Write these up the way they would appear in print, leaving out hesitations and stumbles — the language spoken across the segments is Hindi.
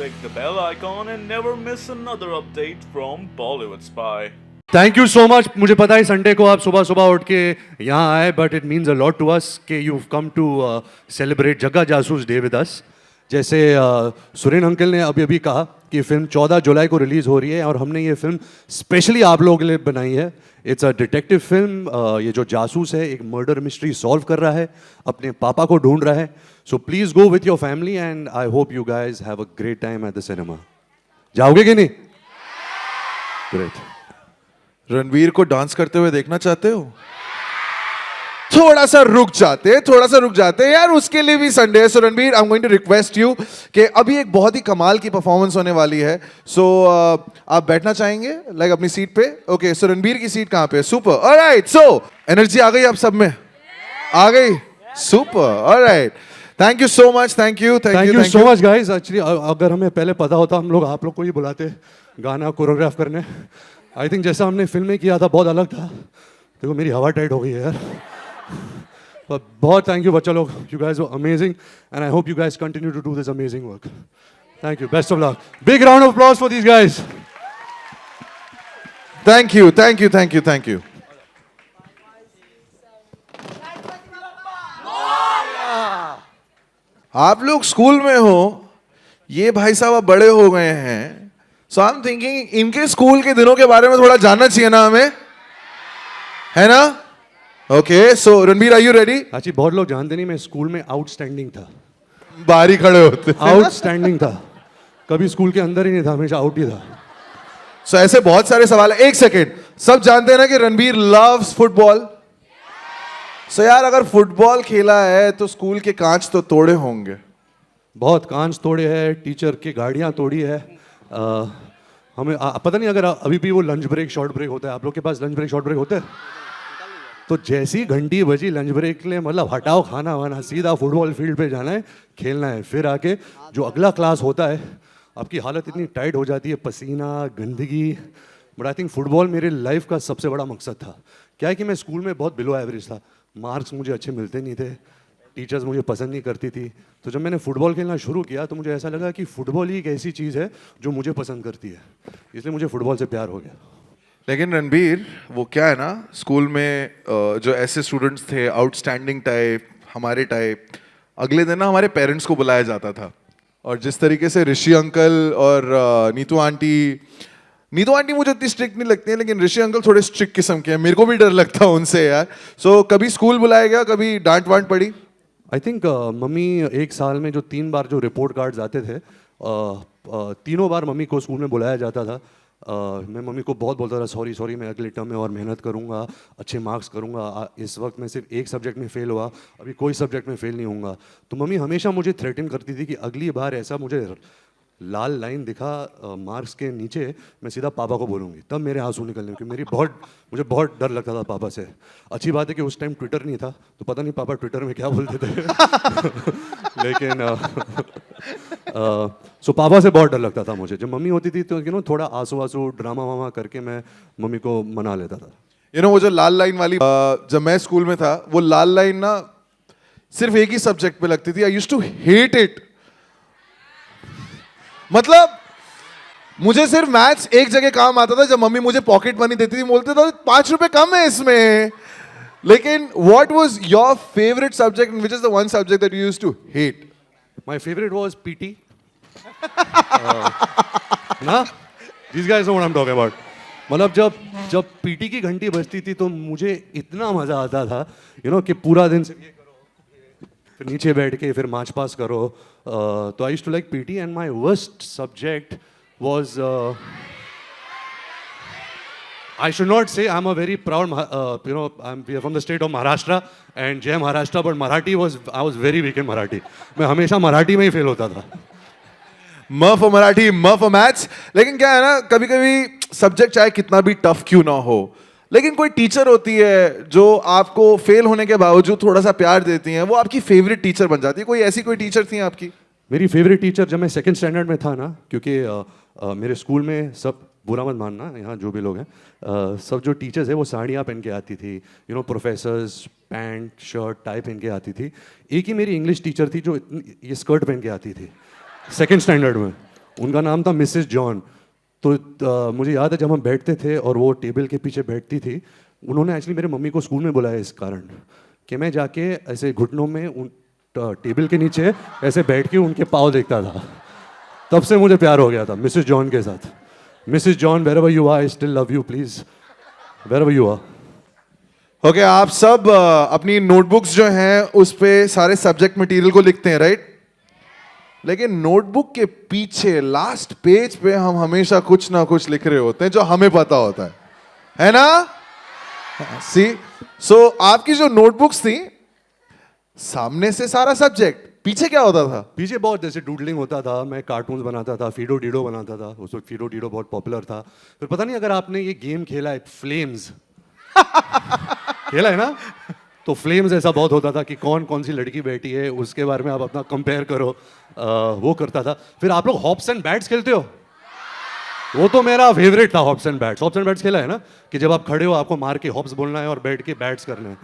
click the bell icon and never miss another update from Bollywood Spy. Thank you so much. मुझे पता है संडे को आप सुबह सुबह उठ के यहाँ आए, but it means a lot to us कि you come to celebrate Jagga Jasoos day with us. जैसे सुरेन अंकल ने अभी अभी कहा कि फिल्म 14 जुलाई को रिलीज़ हो रही है और हमने ये फिल्म स्पेशली आप लोगों के लिए बनाई है. It's a detective film. ये जो जासूस है एक मर्डर मिस्ट्री सॉल्व कर रहा है, अपने पापा को ढूंढ रहा है. So please go with your family and I hope you guys have a great time at the cinema. जाओगे कि नहीं? ग्रेट. रणवीर को डांस करते हुए देखना चाहते हो? थोड़ा सा रुक जाते यार, उसके लिए भी संडे है. So Ranveer, I am going to request you कि अभी एक बहुत ही कमाल की परफॉर्मेंस होने वाली है. सो आप बैठना चाहेंगे लाइक अपनी सीट पे? ओके, सो रणवीर की सीट कहाँ पे? सुपर. ऑलराइट, सो एनर्जी आ गई आप सब में? आ गई? Super. Alright, thank you so much. Thank you so much guys. Actually अगर हमें पहले पता होता हम लोग आप लोग को ही बुलाते गाना कोरियोग्राफ करने. आई थिंक जैसा हमने फिल्म में किया था बहुत अलग था. देखो मेरी हवा टाइट हो गई है यार. पर बहुत थैंक यू बच्चा लोग. You guys were amazing and I hope you guys continue to do this amazing work. Thank you. Best of luck. Big round of applause for these guys. Thank you. आप लोग स्कूल में हो, ये भाई साहब अब बड़े हो गए हैं. सो आई एम थिंकिंग इनके स्कूल के दिनों के बारे में थोड़ा जानना चाहिए ना हमें, है ना? Okay, so Ranbir, are you ready? अच्छी बहुत लोग जानते नहीं मैं स्कूल में आउटस्टैंडिंग था. बाहर ही खड़े होते. आउटस्टैंडिंग था. कभी स्कूल के अंदर ही नहीं था, हमेशा आउट ही था. सो ऐसे बहुत सारे सवाल है. एक सेकेंड, सब जानते हैं ना कि रणबीर लव्स फुटबॉल. सो यार, अगर फुटबॉल खेला है तो स्कूल के कांच तो तोड़े होंगे. बहुत कांच तोड़े हैं, टीचर की गाड़ियाँ तोड़ी है. हमें पता नहीं अगर अभी भी वो लंच ब्रेक शॉर्ट ब्रेक होता है. आप लोग के पास लंच ब्रेक शॉर्ट ब्रेक होता है? तो जैसी घंटी बजी लंच ब्रेक के लिए, मतलब हटाओ खाना वाना, सीधा फुटबॉल फील्ड पे जाना है, खेलना है. फिर आके जो अगला क्लास होता है आपकी हालत इतनी टाइट हो जाती है, पसीना, गंदगी. बट आई थिंक फुटबॉल मेरे लाइफ का सबसे बड़ा मकसद था. क्या है कि मैं स्कूल में बहुत बिलो एवरेज था. मार्क्स मुझे अच्छे मिलते नहीं थे, टीचर्स मुझे पसंद नहीं करती थी. तो जब मैंने फुटबॉल खेलना शुरू किया तो मुझे ऐसा लगा कि फुटबॉल ही एक ऐसी चीज़ है जो मुझे पसंद करती है. इसलिए मुझे फुटबॉल से प्यार हो गया. लेकिन रणबीर, वो क्या है ना, स्कूल में जो ऐसे स्टूडेंट्स थे आउटस्टैंडिंग टाइप, हमारे टाइप, अगले दिन ना हमारे पेरेंट्स को बुलाया जाता था. और जिस तरीके से ऋषि अंकल और नीतू आंटी मुझे इतनी स्ट्रिक्ट नहीं लगती है, लेकिन ऋषि अंकल थोड़े स्ट्रिक्ट किस्म के हैं. मेरे को भी डर लगता है उनसे यार. सो कभी स्कूल बुलाया गया, कभी डांट वांट पड़ी? आई थिंक मम्मी एक साल में जो 3 बार जो रिपोर्ट कार्ड्स आते थे, तीनों बार मम्मी को स्कूल में बुलाया जाता था. मैं मम्मी को बहुत बोलता था सॉरी मैं अगले टर्म में और मेहनत करूँगा, अच्छे मार्क्स करूँगा. इस वक्त मैं सिर्फ एक सब्जेक्ट में फेल हुआ, अभी कोई सब्जेक्ट में फेल नहीं होऊंगा. तो मम्मी हमेशा मुझे थ्रेटन करती थी कि अगली बार ऐसा मुझे लाल लाइन दिखा मार्क्स के नीचे, मैं सीधा पापा को बोलूँगी. तब मेरे आंसू निकलने, क्योंकि मुझे बहुत डर लगता था पापा से. अच्छी बात है कि उस टाइम ट्विटर नहीं था, तो पता नहीं पापा ट्विटर में क्या बोलते थे. लेकिन सो पापा से बहुत डर लगता था मुझे. जब मम्मी होती थी तो थोड़ा आंसू ड्रामा वामा करके मैं मम्मी को मना लेता था. वो जो लाल लाइन वाली, जब मैं स्कूल में था, वो लाल लाइन ना सिर्फ एक ही सब्जेक्ट पे लगती थी. I used to hate it. मतलब मुझे सिर्फ मैथ्स एक जगह काम आता था, जब मम्मी मुझे पॉकेट मनी देती थी, बोलते थे 5 रुपए कम है इसमें. लेकिन what was your favourite subject, which is the one subject that you used to hate? My favourite was PT. ना, these guys know what I'm talking about. मतलब जब पीटी की घंटी बजती थी तो मुझे इतना मजा आता था कि पूरा दिन सिर्फ ये करो, फिर नीचे बैठ के फिर मार्च पास करो. तो I used to like PT and my worst subject was, I should not say I'm a very proud, we are from the state of Maharashtra and Jai Maharashtra, but I was very weak in Marathi. मैं हमेशा मराठी में ही फेल होता था. म फॉर मराठी, म फॉर मैथ्स. लेकिन क्या है ना, कभी कभी सब्जेक्ट चाहे कितना भी टफ क्यों ना हो, लेकिन कोई टीचर होती है जो आपको फेल होने के बावजूद थोड़ा सा प्यार देती हैं, वो आपकी फेवरेट टीचर बन जाती है. कोई ऐसी कोई टीचर थी आपकी? मेरी फेवरेट टीचर जब मैं 2nd स्टैंडर्ड में था ना, क्योंकि मेरे स्कूल में सब, बुरा मत मानना यहाँ जो भी लोग हैं, सब जो टीचर्स हैं वो साड़ियाँ पहन के आती थी. प्रोफेसर्स पैंट शर्ट टाई पहन के आती थी. एक ही मेरी इंग्लिश टीचर थी जो ये स्कर्ट पहन के आती थी 2nd स्टैंडर्ड में. उनका नाम था मिसेस जॉन। तो मुझे याद है जब हम बैठते थे और वो टेबल के पीछे बैठती थी, उन्होंने एक्चुअली मेरे मम्मी को स्कूल में बुलाया इस कारण कि मैं जाके ऐसे घुटनों में उन टेबल के नीचे ऐसे बैठ के उनके पाँव देखता था। तब से मुझे प्यार हो गया था मिसेस जॉन के साथ। Mrs John, wherever you are, I still love you, please wherever you are. Okay, आप सब अपनी नोटबुक्स जो हैं उस पे सारे सब्जेक्ट मटेरियल को लिखते हैं, राइट? लेकिन नोटबुक के पीछे लास्ट पेज पे हम हमेशा कुछ ना कुछ लिख रहे होते हैं जो हमें पता होता है ना? सी, सो आपकी जो नोटबुक्स थी, सामने से सारा सब्जेक्ट, पीछे क्या होता था? पीछे बहुत जैसे डूडलिंग होता था, मैं कार्टून्स बनाता था, फीडो डीडो बनाता था। उस वक्त फीडो डीडो बहुत पॉपुलर था। फिर पता नहीं अगर आपने ये गेम खेला है फ्लेम्स खेला है ना? तो फ्लेम्स ऐसा बहुत होता था कि कौन कौन सी लड़की बैठी है उसके बारे में आप अपना कंपेयर करो, वो करता था। फिर आप लोग हॉप्स एंड बैट्स खेलते हो? वो तो मेरा फेवरेट था, hops and bats. Hops and bats खेला है ना, कि जब आप खड़े हो आपको मार के हॉप्स बोलना है और बैठ के बैट्स करने हैं।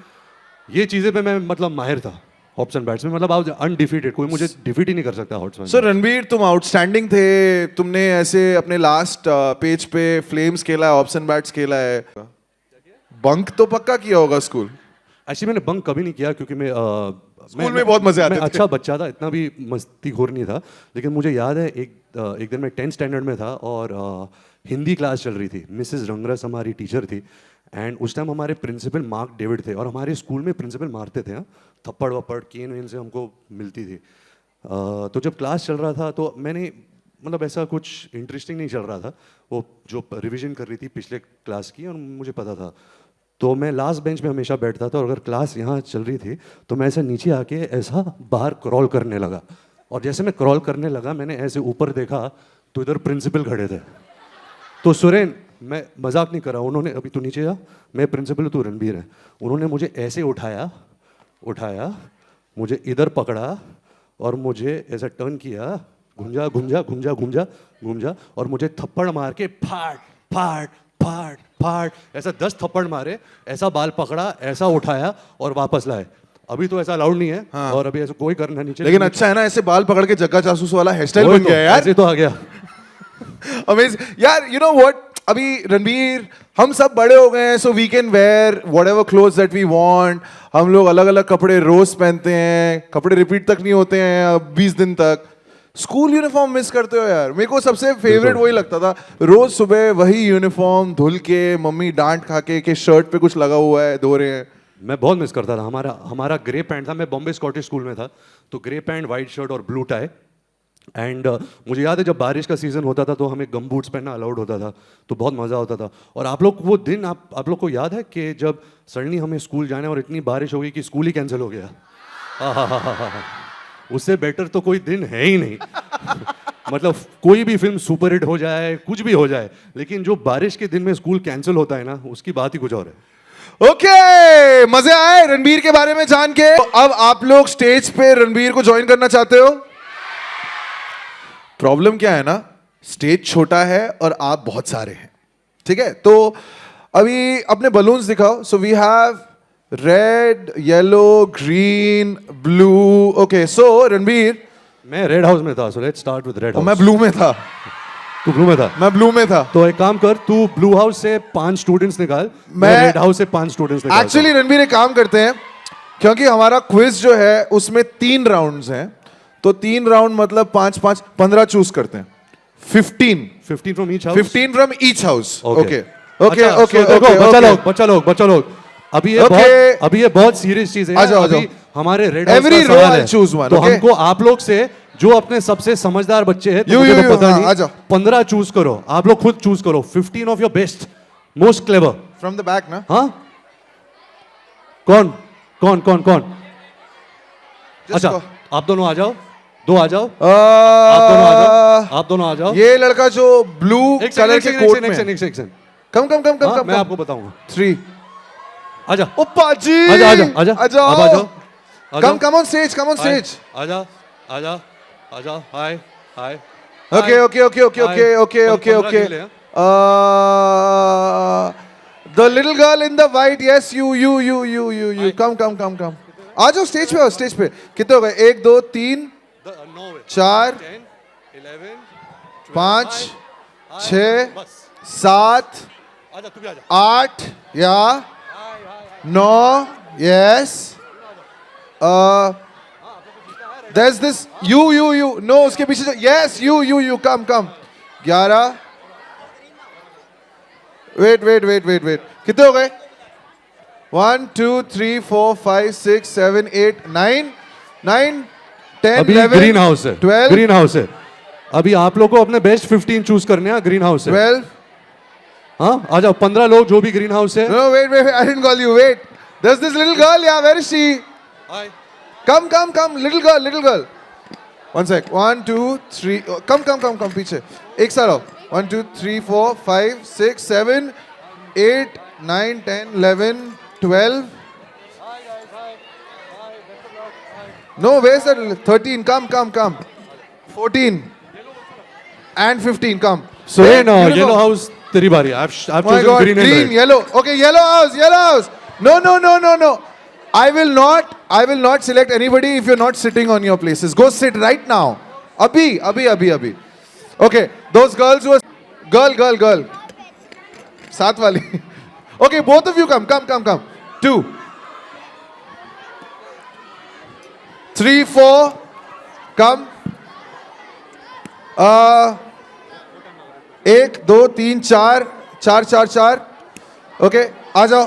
ये चीज़ें पे मैं मतलब माहिर था हॉप्स एंड बैट्स में। मतलब आप अनडिफीटेड, कोई मुझे डिफीट ही नहीं कर सकता हॉप्स एंड। सो रणवीर, तुम आउटस्टैंडिंग थे। तुमने ऐसे अपने लास्ट पेज पे फ्लेम्स खेला है, ऑप्स एंड बैट्स खेला है। बंक तो पक्का किया होगा स्कूल? एक्चुअली मैंने बंक कभी नहीं किया क्योंकि मैं स्कूल में बहुत मजे आते मैं थे। अच्छा बच्चा था, इतना भी मस्तीखोर नहीं था। लेकिन मुझे याद है एक दिन मैं 10th स्टैंडर्ड में था और हिंदी क्लास चल रही थी। मिसेस रंगरस हमारी टीचर थी एंड उस टाइम हमारे प्रिंसिपल मार्क डेविड थे। और हमारे स्कूल में प्रिंसिपल मारते थे, हाँ, थप्पड़ वप्पड़ केन वेन से हमको मिलती थी। तो जब क्लास चल रहा था तो मैंने मतलब ऐसा कुछ इंटरेस्टिंग नहीं चल रहा था, वो जो रिवीजन कर रही थी पिछले क्लास की, और मुझे पता था। तो मैं लास्ट बेंच में हमेशा बैठता था और अगर क्लास यहाँ चल रही थी तो मैं ऐसे नीचे आके ऐसा बाहर क्रॉल करने लगा। और जैसे मैं क्रॉल करने लगा मैंने ऐसे ऊपर देखा तो इधर प्रिंसिपल खड़े थे। तो सुरेन, मैं मजाक नहीं कर रहा, उन्होंने, अभी तू नीचे जा, मैं प्रिंसिपल हूँ, तू रणबीर है। उन्होंने मुझे ऐसे उठाया, मुझे इधर पकड़ा और मुझे ऐसा टर्न किया, घुंजा घुंजा घुंजा घुंजा घुंजा, और मुझे थप्पड़ मार के फाड़ फाड़ फाड़ फाड़ ऐसा 10 थप्पड़ मारे, ऐसा बाल पकड़ा, ऐसा उठाया और वापस लाए। अभी तो ऐसा अलाउड नहीं है, हाँ। और अभी ऐसा कोई करना नहीं चाहिए। लेकिन अच्छा है ना, ऐसे बाल पकड़ के जग्गा जासूस वाला हेयर स्टाइल बन गया यार। ऐसे तो आ गया। अमेजिंग यार। यू नो व्हाट, अभी रणबीर हम सब बड़े हो गए हैं, so we can wear whatever clothes that we want. हम लोग अलग अलग कपड़े रोज पहनते हैं, कपड़े रिपीट तक नहीं होते हैं 20 दिन तक। स्कूल यूनिफॉर्म मिस करते हो यार? मेरे को सबसे फेवरेट वही लगता था, रोज सुबह वही यूनिफॉर्म धुल के, मम्मी डांट खा के शर्ट पे कुछ लगा हुआ है, धो रहे हैं। मैं बहुत मिस करता था। हमारा ग्रे पैंट था, मैं बॉम्बे स्कॉटिश स्कूल में था, तो ग्रे पैंट, वाइट शर्ट और ब्लू टाई। एंड मुझे याद है जब बारिश का सीजन होता था तो हमें गम बूट्स पहनना अलाउड होता था, तो बहुत मज़ा होता था। और आप लोग वो दिन, आप लोग को याद है कि जब सडनली हमें स्कूल जाने और इतनी बारिश हो गई कि स्कूल ही कैंसिल हो गया। उससे बेटर तो कोई दिन है ही नहीं। मतलब कोई भी फिल्म सुपर हिट हो जाए, कुछ भी हो जाए, लेकिन जो बारिश के दिन में स्कूल कैंसिल होता है ना, उसकी बात ही कुछ और है। ओके, मजे आए रणबीर के बारे में जान के। अब आप लोग स्टेज पे रणबीर को ज्वाइन करना चाहते हो? प्रॉब्लम क्या है ना, स्टेज छोटा है और आप बहुत सारे हैं, ठीक है? तो अभी अपने बलून्स दिखाओ। So we have red, yellow, green, blue. Okay, so Ranbir, मैं रेड हाउस में था, so let's start with red house. मैं ब्लू में था। तू ब्लू में था? मैं ब्लू में था। तो एक काम कर, तू ब्लू हाउस से 5 स्टूडेंट्स निकाल, मैं रेड हाउस से 5 स्टूडेंट्स निकाल। एक्चुअली रणबीर एक काम करते हैं, क्योंकि हमारा क्विज जो है उसमें 3 राउंड्स हैं, तो 3 राउंड मतलब 5-5, 15 चूज करते हैं। 15 from each house. 15 from each house. Okay okay अच्छा, ओके देखो, ओके। बच्चा लोग, अभी ये बहुत सीरियस चीज है। आ जाओ, अभी हमारे रेड हाउस Every का row सवाल I'll है, choose one, तो okay? हमको आप लोग से, जो अपने सबसे समझदार बच्चे हैं, तो You, मुझे you, तो you, पता हाँ, आ नहीं, जाओ। 15 चूज करो, आप लोग खुद चूज करो। 15 of your best, most clever. From the back ना? हाँ, कौन? अच्छा, आप दोनों आ जाओ, 2 आ जाओ, आप दोनों आ जाओ। ये लड़का जो ब्लू कलर के कोट में, एक कम मैं आपको बताऊंगा। 3 आजा, ओ पाजी, आजा, आप आ जाओ। Come on stage. आजा, हाय। Okay. The little girl in the white, yes, you. Come. आ जाओ स्टेज पे। कितने हो गए? 1 2 3 4 10, 11, 5 6 7 आजा तू भी आजा 8 या 9 yes there's this you no उसके पीछे yes you come 11 wait कितने हो गए 1 2 3 4 5 6 7 8 9 10 अभी 11 ग्रीन हाउस है 12 ग्रीन हाउस है अभी आप लोग को अपने बेस्ट 15 चूज करने हैं ग्रीन हाउस है 12 हाँ आ जाओ 15 लोग जो भी ग्रीन हाउस है no wait I didn't call you wait there's this little girl yeah where is she come little girl one sec 1 2 3 oh, come पीछे एक साथ आओ 1 2 3 4 5 6 7 8 9 10 11 12 no where's that 13 come 14 and 15 come Suren Uniform. Yellow house तेरी बारी I've Oh my chosen God, green and green, red. yellow. Okay, yellow house. No. I will not select anybody if you're not sitting on your places. Go sit right now. Abhi. Okay, those girls who are girl. Saath wali. Okay, both of you come. 2 3 4 come. 1 2 3 4 okay आ जाओ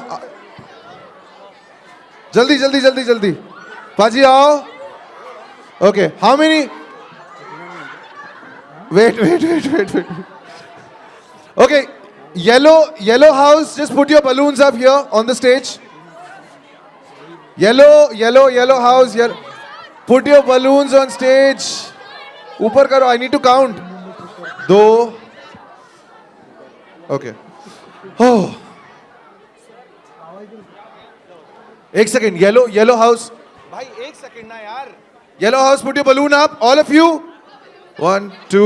जल्दी पाजी आओ okay how many wait okay yellow house just put your balloons up here on the stage yellow house put your balloons on stage ऊपर करो I need to count 2 okay oh एक सेकेंड येलो हाउस भाई एक सेकेंड ना यार yellow house put your balloon up all of you 1 2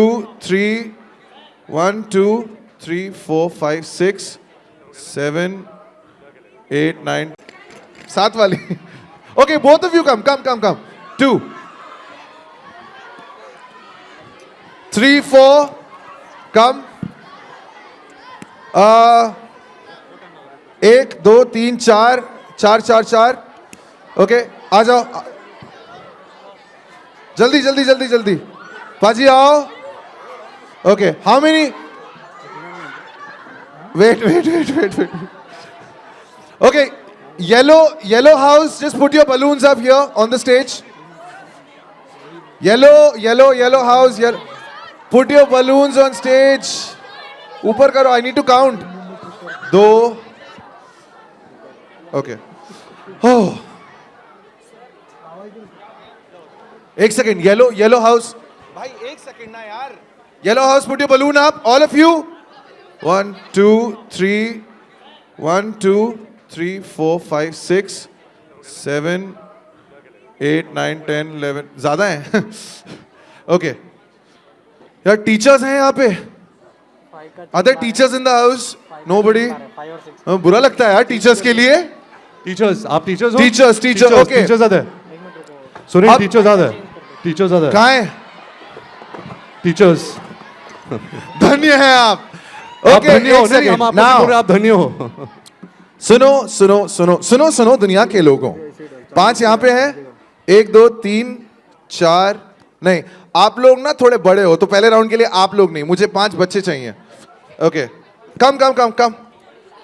3 4 5 6 7 8 9 सात वाली okay both of you come 2 3 4 come 1 2 3 4 okay आ जाओ जल्दी पाजी आओ okay how many wait okay yellow house just put your balloons up here on the stage yellow house put your balloons on stage ऊपर करो I need to count 2 okay oh एक सेकेंड येलो हाउस भाई एक सेकेंड ना यार yellow house put your balloon up all of you 1 2 3 4 5 6 7 8 9 10 11 ज्यादा है ओके यार टीचर्स हैं यहाँ पे other teachers in the house nobody बुरा लगता है यार टीचर्स के लिए टीचर्स आप टीचर्स हो टीचर्स ओके टीचर्स आते सुरेन अब- टीचर्स आते कहाँ है टीचर्स धन्य है आप आप ओके धन्य हो नहीं हम आपको नहीं बोल रहे आप धन्य हो सुनो दुनिया के लोगों 5 यहाँ पे है 1 2 3 4 नहीं आप लोग ना थोड़े बड़े हो तो पहले राउंड के लिए आप लोग नहीं मुझे 5 बच्चे चाहिए ओके कम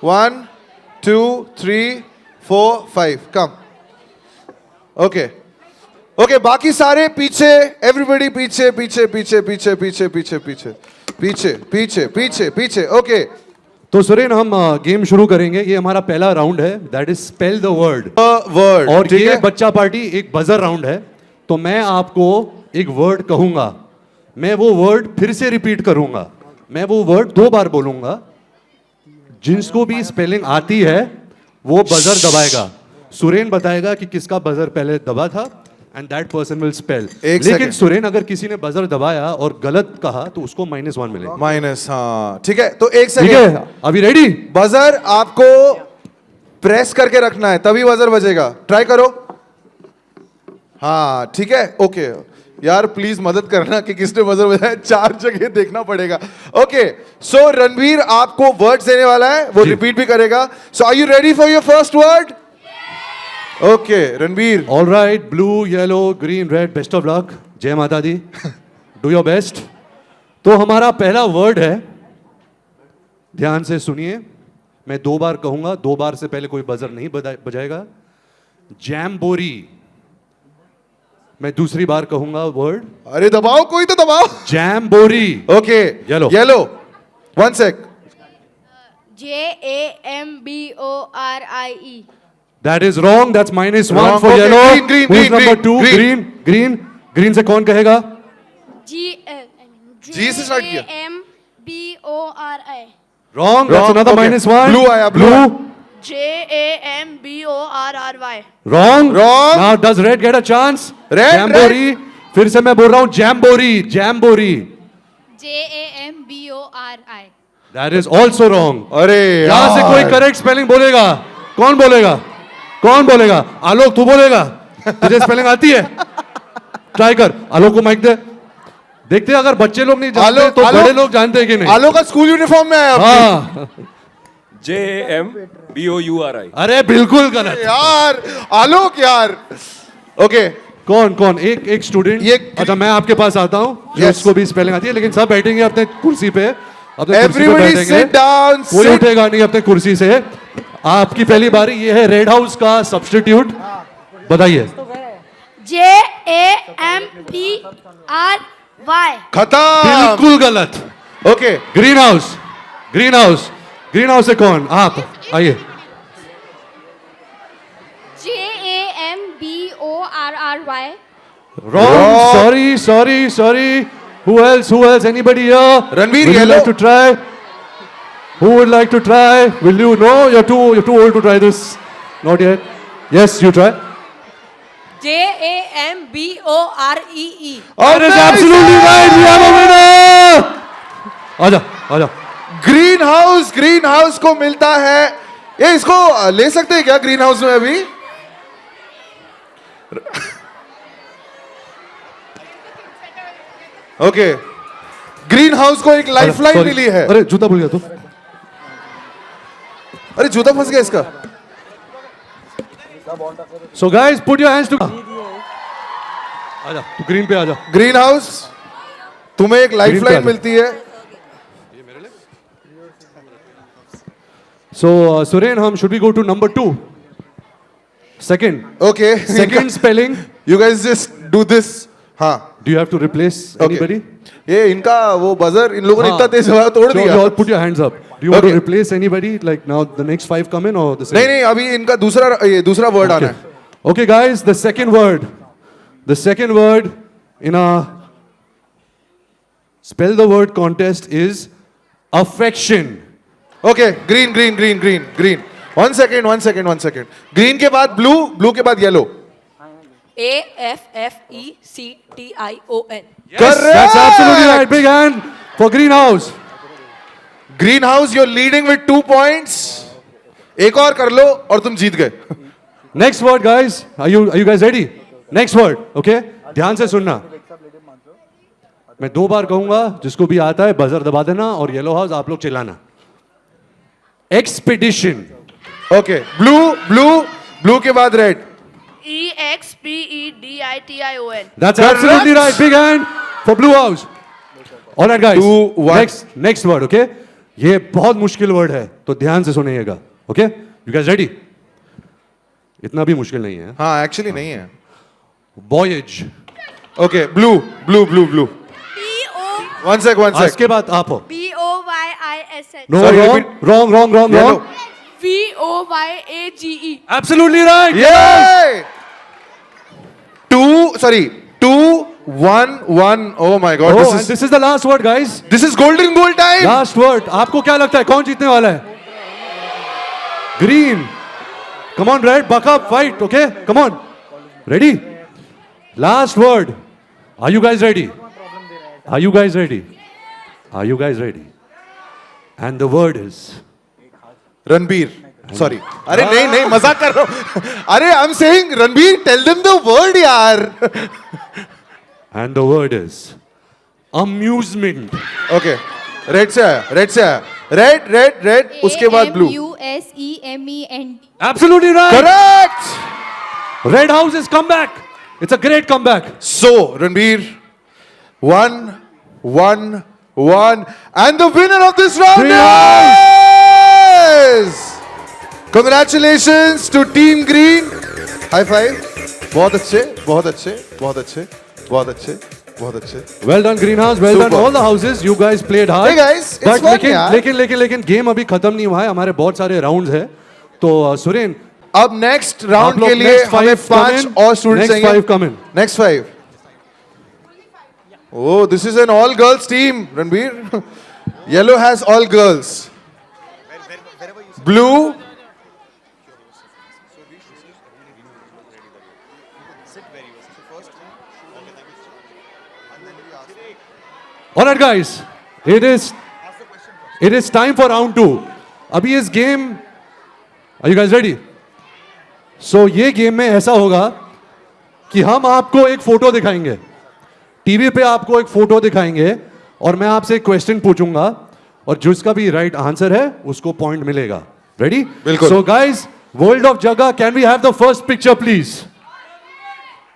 1 2 3 4 5 कम ओके बाकी सारे पीछे एवरीबॉडी पीछे ओके तो सुरेन हम गेम शुरू करेंगे ये हमारा पहला राउंड है that is spell the word word और ठीक ये है बच्चा पार्टी एक बजर राउंड है तो मैं आपको एक वर्ड कहूंगा मैं वो वर्ड फिर से रिपीट करूंगा मैं वो वर्ड 2 बार बोलूंगा जिसको भी स्पेलिंग आती है वो बजर दबाएगा सुरेन बताएगा कि किसका बजर पहले दबा था and that person will spell एक लेकिन second. सुरेन अगर किसी ने बजर दबाया और गलत कहा तो उसको -1 मिलेगा माइनस हाँ ठीक है तो एक ठीक सेकेंड है अभी रेडी बजर आपको प्रेस करके रखना है तभी बजर बजेगा ट्राई करो हाँ ठीक है ओके यार प्लीज मदद करना कि किसने बजर बजाया, 4 जगह देखना पड़ेगा. ओके, सो रणवीर आपको वर्ड्स देने वाला है, वो जी. रिपीट भी करेगा. So are you ready for your first word? Okay Ranveer. All right, blue, yellow, green, red, best of luck. जय माता दी. Do your best. तो हमारा पहला वर्ड है, ध्यान से सुनिए, मैं 2 बार कहूंगा, 2 बार से पहले कोई बजर नहीं बजाएगा. जैम्बोरी. मैं दूसरी बार कहूंगा वर्ड. अरे दबाओ, कोई तो दबाओ. Jamboree. Okay, Yellow. Yellow. 1 sec. JAMBORIE. That is wrong. That's -1 Wrong. for Okay, yellow. green, Who's green, number green, 2? green. Green. Green से कौन कहेगा? G से start किया. JAMBORI. Wrong. That's Wrong. another Okay. -1. Blue आया, blue. JAMBORRY. Wrong. Wrong. Now does red get a chance? Red, Jamboree. फिर से मैं बोल रहा हूँ जैम्बोरी. जैम्बोरी. JAMBORI. That is also wrong. अरे यहाँ से कोई करेक्ट स्पेलिंग बोलेगा? कौन बोलेगा? कौन बोलेगा? आलोक, तू बोलेगा? तुझे स्पेलिंग आती है? ट्राई कर. आलोक को माइक दे. देखते हैं अगर बच्चे लोग नहीं जानते आलोक- तो आलोक- बड़े लोग जानते हैं कि नहीं. आलोक का स्कूल यूनिफॉर्म में आया. हाँ. JAMBOURI. अरे बिल्कुल गलत. यार आलोक यार. ओके, कौन कौन? एक स्टूडेंट. ये- अच्छा, मैं आपके पास आता हूँ, Yes. उसको भी स्पेलिंग आती है, लेकिन सब बैठेंगे अपने कुर्सी पे. अपने कुर्सी पे एवरीबॉडी बैठेंगे. Sit down. कोई उठेगा नहीं अपने कुर्सी से. आपकी पहली बारी. ये है रेड हाउस का सब्स्टिट्यूट. बताइए. JAMBRY. खत्म. बिल्कुल गलत. Okay, green house. Green house. Green house से कौन? आप आइए. JAMBORRY. Wrong. Sorry. Who else? Anybody here? Ranveer, Would you yellow. like to try? Who would like to try? Will you? No, you're too old to try this. Not yet. Yes, you try. JAMBOREE. That is absolutely right. We have a winner. आजा. ग्रीन हाउस को मिलता है. ये इसको ले सकते हैं क्या ग्रीन हाउस में अभी? ओके, ग्रीन हाउस को एक लाइफलाइन Sorry. मिली है. अरे जूता भूल गया तू. अरे जूता फंस गया इसका. So guys, put your hands together. आजा. तू ग्रीन पे आजा. ग्रीन हाउस, तुम्हें एक लाइफलाइन पे मिलती है. So Suren, हम should we go to number 2? Second. Okay, Second spelling. You guys just do this. हाँ, Do you have to replace anybody? ये इनका वो बजर इन लोगों ने हाँ. इतना तेज हवा तोड़ So दिया. you all put your hands up. Do you want to Okay. replace anybody? Like now the next 5 come in or the same? नहीं, अभी इनका दूसरा वर्ड आना है. Okay, guys, the second word. The second word in our spell the word contest is affection. Okay, green. 1 second. Green के बाद ब्लू के बाद yellow. AFFECTION. Yes, that's absolutely right. Big hand for greenhouse. Green house, you're leading with 2 points. एक और कर लो और तुम जीत गए. Next word, guys. Are you guys ready? Next word. Okay? ध्यान से सुनना. मैं 2 बार कहूंगा, जिसको भी आता है बजर दबा देना और येलो हाउस आप लोग चिल्लाना. Expedition. ओके, ब्लू के बाद red. EXPEDITION. That's Correct. absolutely right. Big hand for blue house. All right, guys. 2, 1. Next word. Okay? ये बहुत मुश्किल वर्ड है, तो ध्यान से सुनिएगा. Okay? You guys ready? इतना भी मुश्किल नहीं है. हाँ, एक्चुअली नहीं है. Voyage. Okay, blue. 1 sec. इसके बाद आप हो. BOYISH. No, Sorry, wrong. repeat. Wrong. Yellow. VOYAGE. Absolutely right. Yay! 2, 1. Oh my God, Oh, and this is the last word, guys. this is golden goal time. Last word. आपको क्या लगता है कौन जीतने वाला है? Green. Come on, red. Buck up. Fight. Okay? Come on. Ready? Last word. Are you guys ready? Are you guys ready? And the word is Ranbir. Sorry. अरे नहीं, मजाक कर रहा हूँ. अरे I'm saying Ranbir, tell them the word यार. And the word is amusement. Okay red से आया रेड उसके बाद blue AMUSEMENT. Absolutely right. Correct Red House has come back. It's a great comeback. So, Ranveer, 1-1-1, and the winner of this round is... Congratulations to Team Green. High five. बहुत अच्छे. Well done, Greenhouse. Well done, Super. all the houses. You guys played hard. Hey guys, it's But fun, यार. लेकिन गेम अभी खत्म नहीं हुआ है. हमारे बहुत सारे राउंड्स हैं. तो सुरेन, अब नेक्स्ट आप राउंड लोग के लिए next हमें five come 5 in. और students Next five come in. Next 5 Oh, this is an all girls team, Ranveer. Yellow has all girls. Blue. All right, guys. It is time for round 2. अभी इस game, are you guys ready? So ये गेम में ऐसा होगा कि हम आपको एक फोटो दिखाएंगे. टीवी पे आपको एक फोटो दिखाएंगे और मैं आपसे एक क्वेश्चन पूछूंगा और जिसका भी राइट आंसर है उसको पॉइंट मिलेगा. रेडी? बिल्कुल. सो गाइस, वर्ल्ड ऑफ जगह, can we have the first picture please?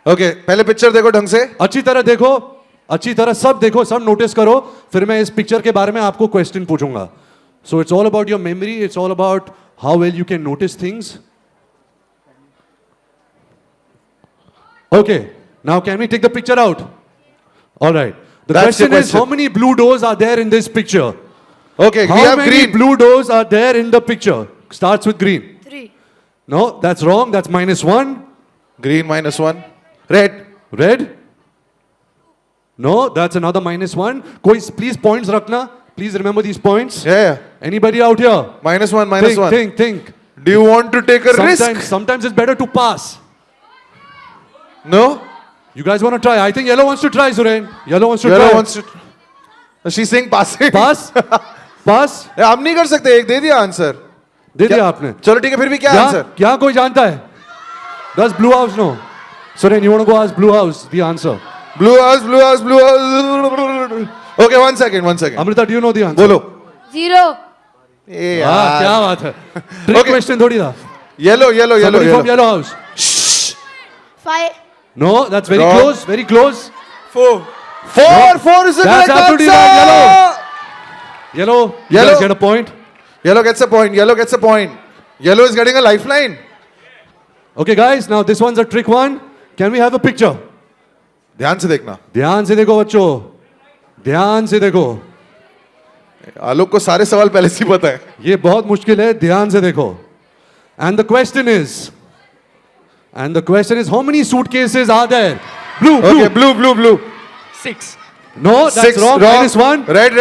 Okay पहले पिक्चर देखो ढंग से. अच्छी तरह देखो, अच्छी तरह सब देखो, सब नोटिस करो. फिर मैं इस पिक्चर के बारे में आपको क्वेश्चन पूछूंगा. So it's all about your memory, it's all about how well you can notice things. Okay, now can we take the picture out? All right. The That's question the is, how question. many blue doors are there in this picture? Okay, we How have many green. blue doors are there in the picture? Starts with green. 3. No, that's wrong. That's -1. Green -1. Red. Red? No, that's another -1. Koi, please points rakna. Please remember these points. Yeah. Anybody out here? -1. Think. Do you want to take a risk? Sometimes it's better to pass. No. You guys want to try? I think yellow wants to try, Suren. Yellow wants to Yellow try. wants to. She's saying passing. Pass? Pass? हम नहीं कर सकते. एक दे दिया आंसर. दे दिया आपने. चलो ठीक है फिर भी क्या आंसर? क्या कोई जानता है? Does Blue House know? Suren, you want to go ask Blue House the answer? Blue house. Okay, one second. Amrita, do you know the answer? बोलो. 0. ए हाँ, यार. क्या बात है? Trick Okay. question थोड़ी था. Yellow. Somebody from Yellow House. 5. No, that's very Wrong. close. Very close. 4 is the That's correct absolutely answer. right, Yellow. You Yellow. guys get a point. Yellow gets a point. Yellow is getting a lifeline. Okay, guys. Now this one's a trick one. Can we have a picture? ध्यान से देखना. ध्यान से देखो बच्चों. ध्यान से देखो. आलोक को सारे सवाल पहले से ही पता है. ये बहुत मुश्किल है. ध्यान से देखो. And the question is, how many suitcases are there? Blue. Okay, blue. 6. No, that's 6 wrong. -1. Red.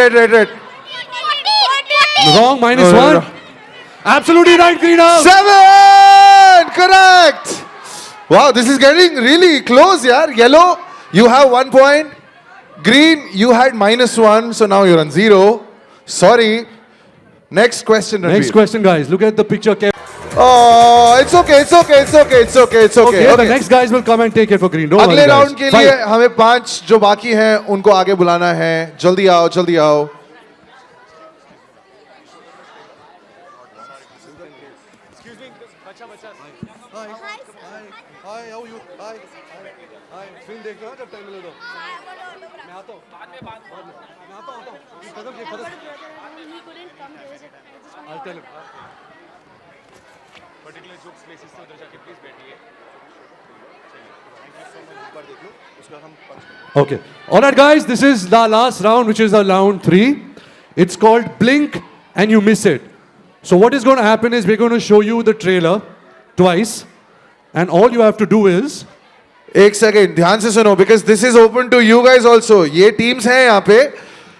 Wrong. -1. No. Absolutely right, Greenhouse. 7 correct. Wow, this is getting really close, yaar. Yellow, you have 1 point. Green, you had -1, so now you're on 0. Sorry. Next question, Ranveer. Next question, guys. Look at the picture. Oh, it's okay. Okay, the next guys will come and take it for green. Don't अगले worry, राउंड guys. के Five. लिए हमें 5 जो बाकी हैं उनको आगे बुलाना है. जल्दी आओ. Okay. All right, guys. This is the last round, which is the round 3. It's called Blink and You Miss It. So what is going to happen is we're going to show you the trailer twice, and all you have to do is एक सेकेंड ध्यान से सुनो because this is open to you guys also. ये टीम्स हैं यहाँ पे,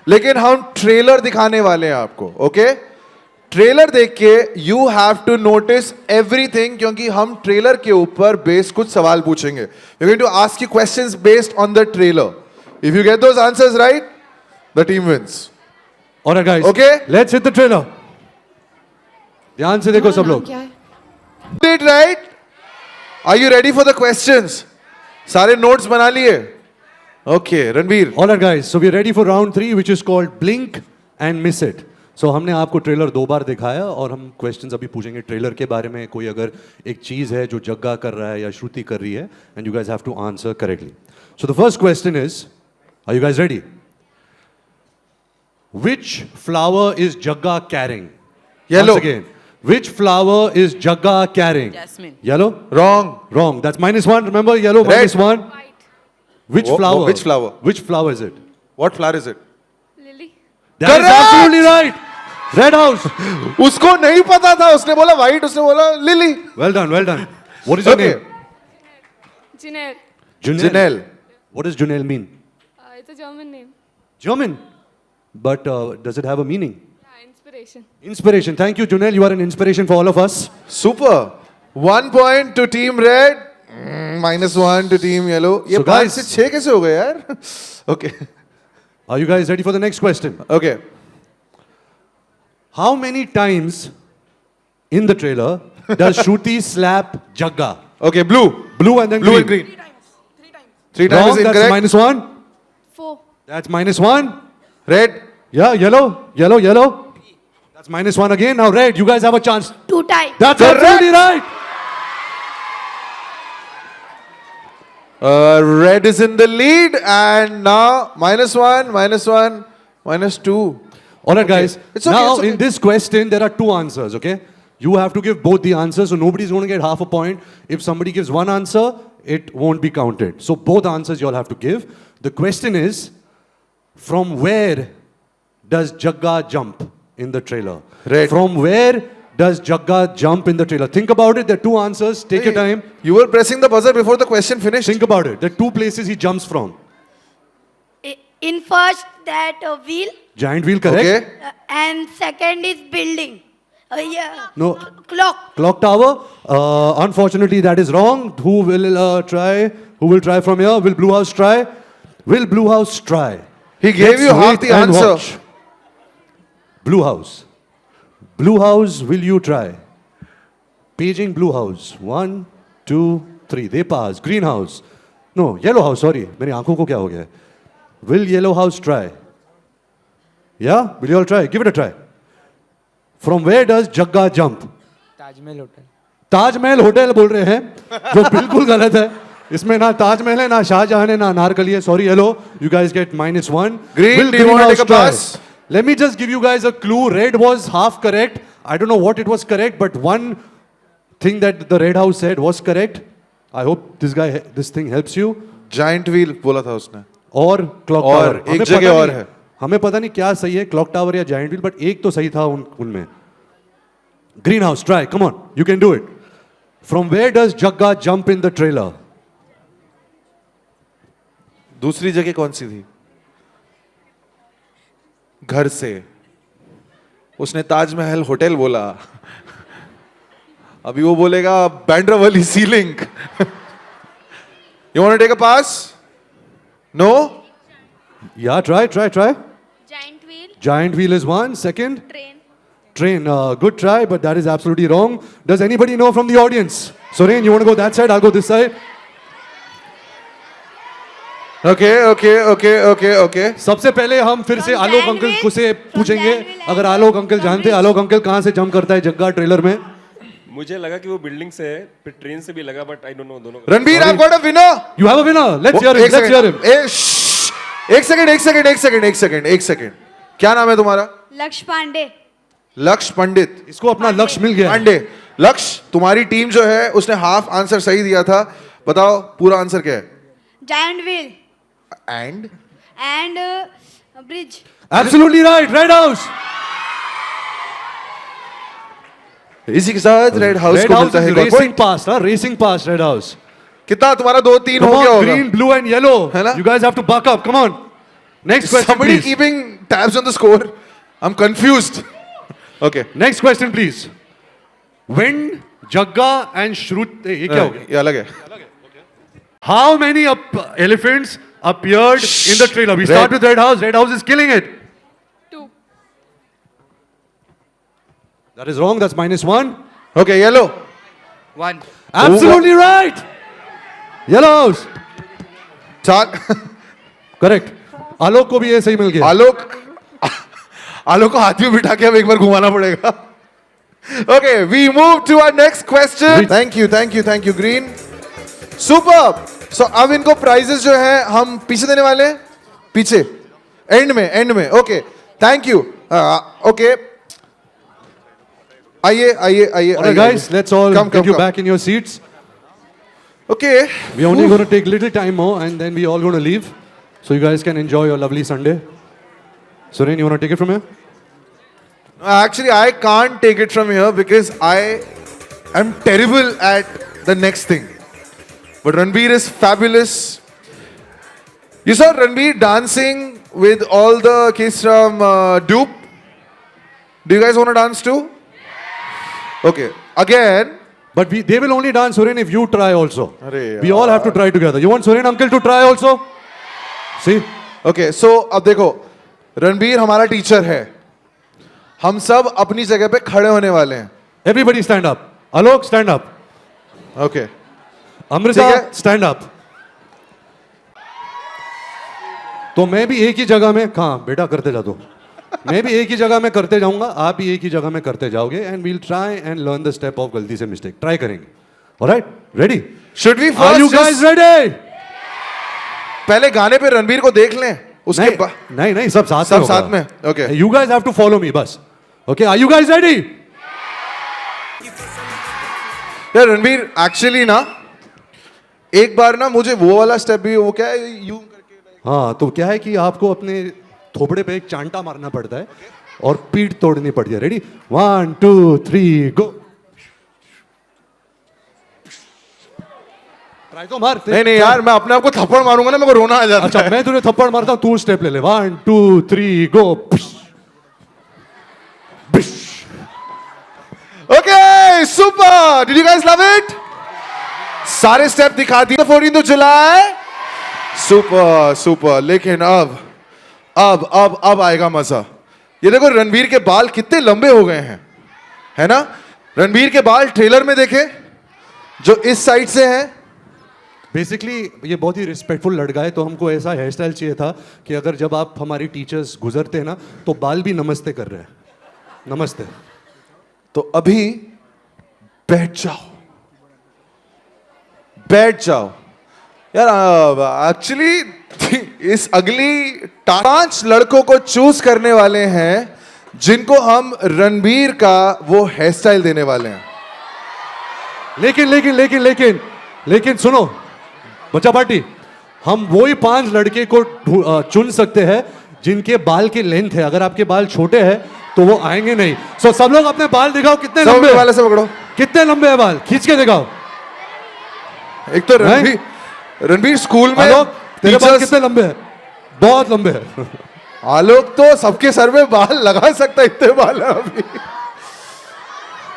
लेकिन हम ट्रेलर दिखाने वाले हैं आपको. ओके, ट्रेलर देख के you have to notice everything, क्योंकि हम ट्रेलर के ऊपर बेस्ड कुछ सवाल पूछेंगे. We going to ask you questions based on the trailer. If you get those answers right, the team wins. all right, guys. Okay. Let's hit the trailer. ध्यान से देखो सब लोग. Did right? Are you ready for the questions? सारे नोट्स बना लिए? Okay, Ranveer. All right, guys. So we're ready for round 3, which is called Blink and Miss It. So हमने आपको ट्रेलर 2 बार दिखाया और हम क्वेश्चंस अभी पूछेंगे ट्रेलर के बारे में. कोई अगर एक चीज है जो जग्गा कर रहा है या श्रुति कर रही है, and you guys have to answer correctly. So the first question is, are you guys ready? Which flower is Jagga carrying? Yellow. Once again. Which flower is Jagga carrying? Jasmine. Yellow? Wrong. Wrong. That's -1. Remember, yellow Red. -1. Which flower? Which flower? Which flower is it? What flower is it? Lily. That is Correct! absolutely right. Red House. उसको नहीं पता था, उसने बोला white, उसने बोला lily. Well done, well done. What is your Okay. name? Janelle. Janelle. What does Junel mean? It's a German name. German. But does it have a meaning? Yeah, inspiration. Inspiration. Thank you, Junel. You are an inspiration for all of us. Super. 1 point to team red. -1 to team yellow. ये So 5 guys- से 6 कैसे हो गए यार? Okay. Are you guys ready for the next question? Okay. How many times in the trailer does Shruti slap Jagga? Okay, blue. Blue and then Blue green. and green. 3 times Wrong, is that's incorrect. -1. 4. That's -1. Red. Yeah, yellow, yellow, yellow. That's -1 again. Now red, you guys have a chance. 2 times. That's Correct. absolutely right. Red is in the lead and now -1, -1, -2. All right, guys. It's okay, Now, it's okay. in this question, there are 2 answers, okay? You have to give both the answers, so nobody's going to get half a point. If somebody gives one answer, it won't be counted. So, both answers you all have to give. The question is, from where does Jagga jump in the trailer? Red. From where does Jagga jump in the trailer? Think about it. There are 2 answers. Take your time. You were pressing the buzzer before the question finished. Think about it. There are 2 places he jumps from. In first that wheel Giant wheel, correct? Okay. and second is building. Yeah. No. Clock. Clock tower. Unfortunately, that is wrong. Who will try? Who will try from here? Will Blue House try? Will Blue House try? He gave Let's you half wait the and answer. watch. Blue House. Blue House, will you try? Paging Blue House. 1, 2, 3. They pass. Green House. No, Yellow House. Sorry. मेरी आंखों को क्या हो गया? Will Yellow House try? Yeah? Will you all try? Give it a try. From where does Jagga jump? Taj Mahal hotel Taj Mahal hotel बोल रहे हैं, जो बिल्कुल गलत है. इसमें ना ताजमहल है, ना शाहजहां है, ना अनारकली है. Sorry, hello. You guys get -1. Green, Will do you want to House take a try? pass? Let me just give you guys a clue. Red was half correct. I don't know what it was correct, but one thing that the Red House said was correct. I hope this thing helps you. Giant wheel बोला था उसने. और क्लॉक और टावर. एक हमें जगह पता और नहीं- है. हमें पता नहीं क्या सही है, क्लॉक टावर या जायंट व्हील, बट एक तो सही था उनमें. Green house, try. Come on, you can do it. From where does Jagga jump in the trailer? दूसरी जगह कौन सी थी? घर से. उसने ताजमहल होटल बोला. अभी वो बोलेगा बैंड्रावली ceiling. You want to take a pass? No? Yeah, try. Giant wheel. Giant wheel is one. Second, Train. train. Good try, but that is absolutely wrong. Does anybody know from the audience? Soren, you want to go that side? I'll go this side. Okay. सबसे पहले हम फिर से From Alok Giant uncle Wheel? को से From पूछेंगे. Giant Wheel अगर and आलोक अंकल from जानते, Bridge? आलोक अंकल कहाँ से जंप करता है जग्गा ट्रेलर में? मुझे लगा कि वो बिल्डिंग से है, फिर ट्रेन से भी लगा, बट आई डोंट नो दोनों का. Ranbir, I've got a winner. You have a winner. Let's hear him. एक Let's hear him. एक सेकंड. क्या नाम है तुम्हारा? लक्ष्य पांडे. लक्ष्य पंडित. इसको अपना लक्ष्य मिल गया. पांडे. लक्ष्य, तुम्हारी टीम जो है उसने हाफ आंसर सही दिया था. बताओ पूरा आंसर क्या है? Giant wheel and and bridge. Absolutely right. Red House. इसी के साथ रेड हाउस Red को House मिलता है is एक और racing point. past, huh? Racing past Red House. कितना तुम्हारा 2-3 Come हो गया on, होगा? green, blue and yellow. है ना? You guys have to buck up. Come on. Next question, Somebody please. keeping tabs on the score. I'm confused. Okay. Next question, please. When Jagga and Shruti, ये क्या हो गया? ये अलग है. How many elephants appeared in the trailer? We start with Red House. Red House is killing it. 2. That is wrong. That's -1. Okay, yellow. 1 Absolutely right. Yellow House. 4 correct. आलोक को भी ये सही मिल गया. आलोक को हाथ में बिठा के अब एक बार घुमाना पड़ेगा. Okay, we move to our next question. Thank you green. Super. So अब इनको प्राइजेस जो है हम पीछे देने वाले हैं. पीछे एंड में. Okay, thank you. ओके, आइए. Alright, guys, let's all get you back in your seats. Okay. We're only going to take little time more and then we're all going to leave. So you guys can enjoy your lovely Sunday. Suren, you want to take it from here? Actually, I can't take it from here because I am terrible at the next thing. But Ranveer is fabulous. You saw Ranveer dancing with all the kids from Dupe. Do you guys want to dance too? Okay. Again. But they will only dance, Suren, if you try also. Arey We all have to try together. You want Suren uncle to try also? See? Okay, so अब देखो, रणबीर हमारा टीचर है. हम सब अपनी जगह पे खड़े होने वाले हैं. Everybody stand up. Alok, stand up. Okay. Amrita, ठीक है. stand up. तो मैं भी एक ही जगह में कहाँ बेटा करते जा दो. मैं भी एक ही जगह में करते जाऊंगा, आप भी एक ही जगह में करते जाओगे and we'll try and learn the step of गलती से मिस्टेक. ट्राई करेंगे. Alright, ready? Should we are you first guys just ready? पहले गाने पे रणबीर को देख लें, उसके बाद नहीं सब साथ सब साथ में. Okay. You guys have to follow me बस. Okay, are you guys ready? यार रणबीर एक्चुअली ना एक बार ना मुझे वो वाला स्टेप भी वो क्या है यूं करके. हाँ, तो क्या है कि आपको अपने थोपड़े पे एक चांटा मारना पड़ता है और पीठ तोड़नी पड़ती है. रेडी? 1 2 3 गो. ट्राई तो मार. नहीं यार, मैं अपने आप को थप्पड़ मारूंगा ना मेरे को रोना आ जाता अच्छा, है. मैं तुझे थप्पड़ मारता हूं, तू स्टेप ले ले. 1 2 3 go. Okay, super. Did you guys love it? सारे स्टेप दिखा दिए. 14 जुलाई. सुपर. लेकिन अब आएगा मजा. ये देखो रणबीर के बाल कितने लंबे हो गए हैं, है ना? रणबीर के बाल ट्रेलर में देखे जो इस साइड से है. बेसिकली ये बहुत ही रिस्पेक्टफुल लड़का है, तो हमको ऐसा हेयर स्टाइल चाहिए था कि अगर जब आप हमारी टीचर्स गुजरते हैं ना तो बाल भी नमस्ते कर रहे हैं. नमस्ते. तो अभी बैठ जाओ यार. एक्चुअली इस अगली 5 लड़कों को चूज करने वाले हैं जिनको हम रणबीर का वो हेयर स्टाइल देने वाले हैं. लेकिन सुनो बच्चा पार्टी, हम वही 5 लड़के को चुन सकते हैं जिनके बाल की लेंथ है. अगर आपके बाल छोटे हैं तो वो आएंगे नहीं. सो सब लोग अपने बाल दिखाओ कितने लंबे वाले से पकड़ो. कितने लंबे हैं बाल, खींच के दिखाओ. एक तो रणबीर स्कूल में आलोक, तेरे बाल teachers- कितने लंबे हैं? बहुत लंबे हैं. आलोक तो सबके सर में बाल लगा सकता है, इतने बाल हैं अभी.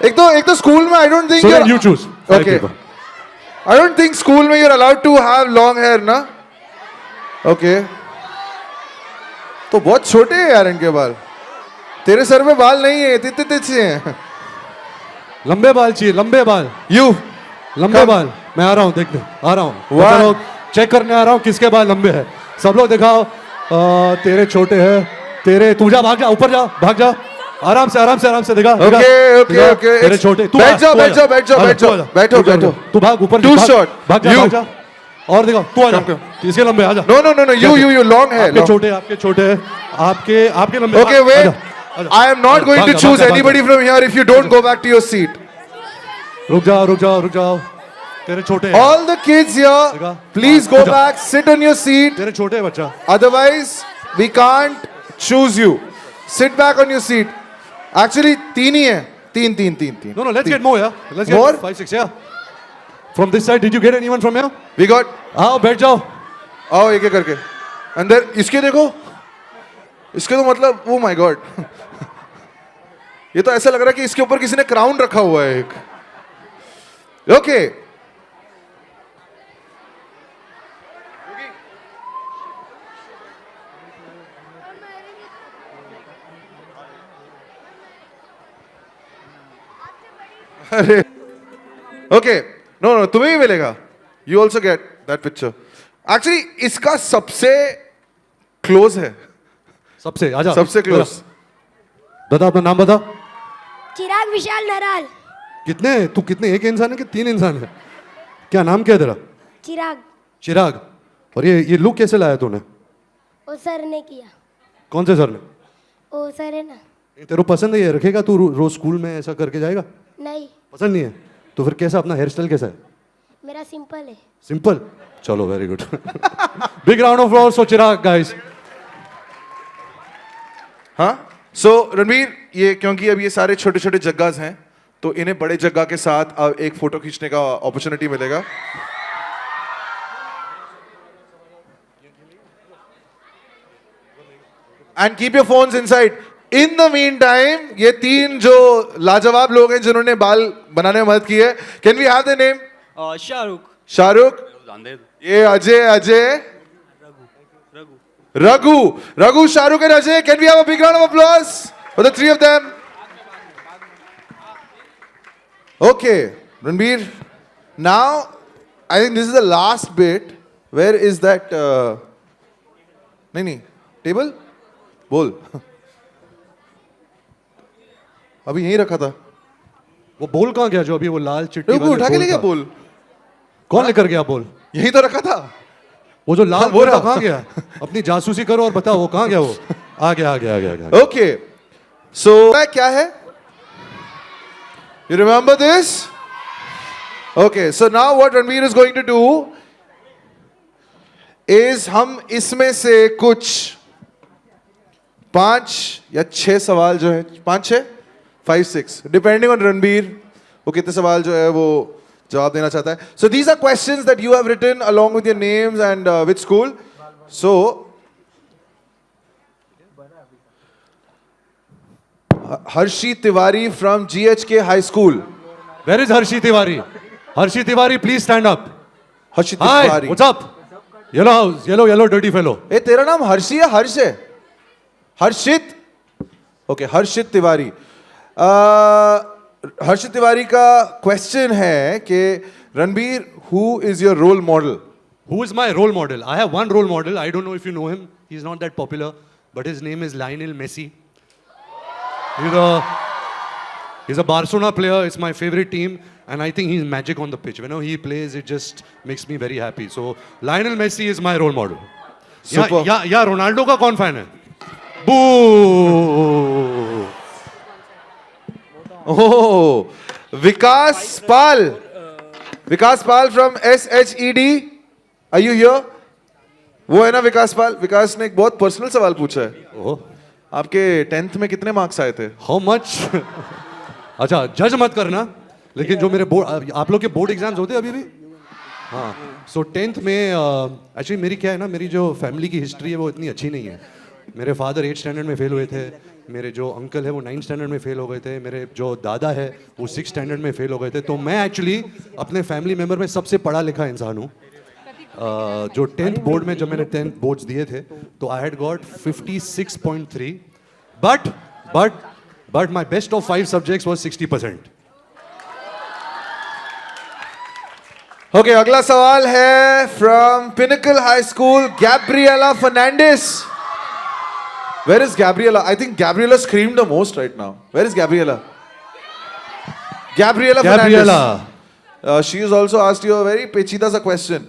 एक तो स्कूल में I don't think So you choose. ओके, आई डोंट थिंक स्कूल में you are allowed to have long hair ना. ओके, तो बहुत छोटे हैं यार इनके बाल. तेरे सर में बाल नहीं है, इतने से हैं. लंबे बाल चाहिए, लंबे बाल. लंबे बाल. मैं आ रहा हूँ देखने, आ रहा हूँ. चेक करने आ रहा हूँ किसके बाल लंबे हैं. सब लोग दिखाओ. तेरे छोटे हैं. तू जा, भाग जा, ऊपर जा, भाग जा. आराम से दिखा. ओके. तेरे छोटे. तू बैठ जाओ. बैठो. तू भाग ऊपर. Too short. भाग जा. और दिखाओ. तू आ जा. इसके लंबे आ जा. नो यू लॉन्ग है. आपके छोटे हैं. आपके लंबे. Okay, wait. I am not going to choose anybody from here if you don't go back to your seat. रुक जाओ. तेरे छोटे हैं. All the kids here, please go back, sit on your seat. तेरे छोटे हैं बच्चा. Otherwise, we can't choose you. Sit back on your seat. Actually, 3 ही है. 3. No, let's get more, yeah. Let's get More? 5, 6, yeah. From this side, did you get anyone from here? We got. आओ बैठ जाओ. आओ एक करके. अंदर इसके देखो. इसके तो मतलब, oh my God. ये तो ऐसा लग रहा है कि इसके ऊपर किसी ने क्राउन रखा हुआ है एक. Okay. अरे ओके. तुम्हें भी मिलेगा. You also get that picture. Actually इसका सबसे क्लोज है, सबसे आजा सबसे क्लोज। बता अपना नाम बता। चिराग विशाल नराल। कितने तू कितने, एक इंसान है कि 3 इंसान है? क्या नाम क्या है तेरा? चिराग। चिराग। और ये लुक कैसे लाया तूने? वो सर ने किया। कौन से सर ने? वो सर है ना। तेरे को पसंद है ये रखेगा तू रोज स्कूल में ऐसा करके जाएगा? नहीं, पसंद नहीं है तो फिर कैसा, अपना हेयर स्टाइल कैसा है? मेरा सिंपल है। सिंपल। चलो very good. Big round of applause for Chirag guys. हाँ, सो रणवीर, ये क्योंकि अब ये सारे छोटे छोटे जग्गास हैं तो इन्हें बड़े जग्गा के साथ अब एक फोटो खींचने का अपॉर्चुनिटी मिलेगा। And keep your phones inside. In the mean time ये 3 जो लाजवाब लोग हैं जिन्होंने बाल बनाने में मदद की है, can we have the name? Shahrukh. Shahrukh, ये Ajay, Raghu, Shahrukh and Ajay. Can we have a big round of applause for the 3 of them? Okay, Ranbir. Now, I think this is the last bit. Where is that? नहीं, table? बोल। अभी यहीं रखा था। वो बोल कहाँ गया जो अभी वो लाल चिट्ठी रुको, वाले उठा के ले गया था? बोल। कौन लेकर गया बोल? यहीं तो रखा था। वो जो लाल हाँ, वो बोल था रहा। कहाँ गया? अपनी जासूसी करो और बताओ वो कहाँ गया? वो आ गया। Okay, so क्या है? You remember this? Okay, so now what Ranveer is going to do is हम इसमें से कुछ 5 या 6 सवाल जो है, 5 6 5 6 डिपेंडिंग ऑन रणबीर वो कितने सवाल जो है वो जवाब देना चाहता है. So these are questions that you have written along with your names and which school. So Harshi Tiwari from GHK High School. Where is Harshi Tiwari? Harshi Tiwari, please stand up. Harshi Hi, Tiwari. what's up? Yellow house, yellow dirty fellow. ए तेरा नाम हर्षी या हर्ष है? हर्षित. ओके, हर्षित तिवारी. हर्षित तिवारी का क्वेश्चन है कि Ranbir, who is your role model? Who is my role model? I have one role model. I don't know if you know him. He's not that popular, but his name is Lionel Messi. He's a Barcelona player. It's my favorite team, and I think he's magic on the pitch. Whenever he plays, it just makes me very happy. So Lionel Messi is my role model. Super. या रोनाल्डो का कौन फैन है? बू. Oh, Vikas Pal. Vikas Pal from SHED. Are you here? वो है ना विकास पाल. विकास ने एक बहुत पर्सनल सवाल पूछा है. ओह, आपके 10th में कितने मार्क्स आए थे? How much? अच्छा, जज मत करना, लेकिन जो मेरे बोर्ड, आप लोग के बोर्ड एग्जाम्स होते हैं अभी भी? हाँ. सो 10th में एक्चुअली मेरी क्या है ना, मेरी जो फैमिली की हिस्ट्री है वो इतनी अच्छी नहीं है. मेरे फादर 8th स्टैंडर्ड में फेल हुए थे. मेरे जो अंकल है वो 9th स्टैंडर्ड में फेल हो गए थे. मेरे जो दादा है वो 6th स्टैंडर्ड में फेल हो गए थे. तो मैं एक्चुअली अपने फैमिली मेम्बर में सबसे पढ़ा लिखा इंसान हूँ. जो 10th बोर्ड में, जब मैंने 10th बोर्ड्स दिए थे, तो I had got 56.3, but my best of 5 subjects was 60%. Okay, अगला सवाल है from Pinnacle High School, Gabriela Fernandes. Where is Gabriela? I think Gabriela screamed the most right now. Where is Gabriela? Gabriela Fernandez. She has also asked you a very pechida sa question.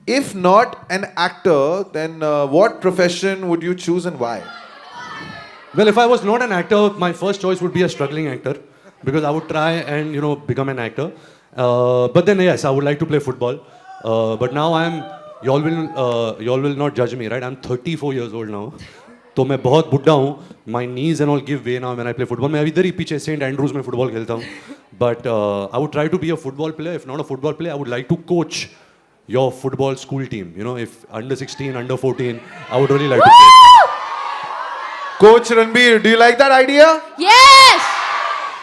If not an actor, then what profession would you choose and why? Well, if I was not an actor, my first choice would be a struggling actor, because I would try and become an actor. But then yes, I would like to play football. But now y'all will not judge me, right? I'm 34 years old now. तो मैं बहुत बुढ़ा हूँ. My knees and all give way now when I play football. मैं इधर ही पीछे सेंट एंड्रूज में फुटबॉल खेलता हूँ. But I would try to be a football player. If not a football player, I would like to coach your football school team. If under 16, under 14, I would really like to play. Coach Ranbir, do you like that idea? Yes!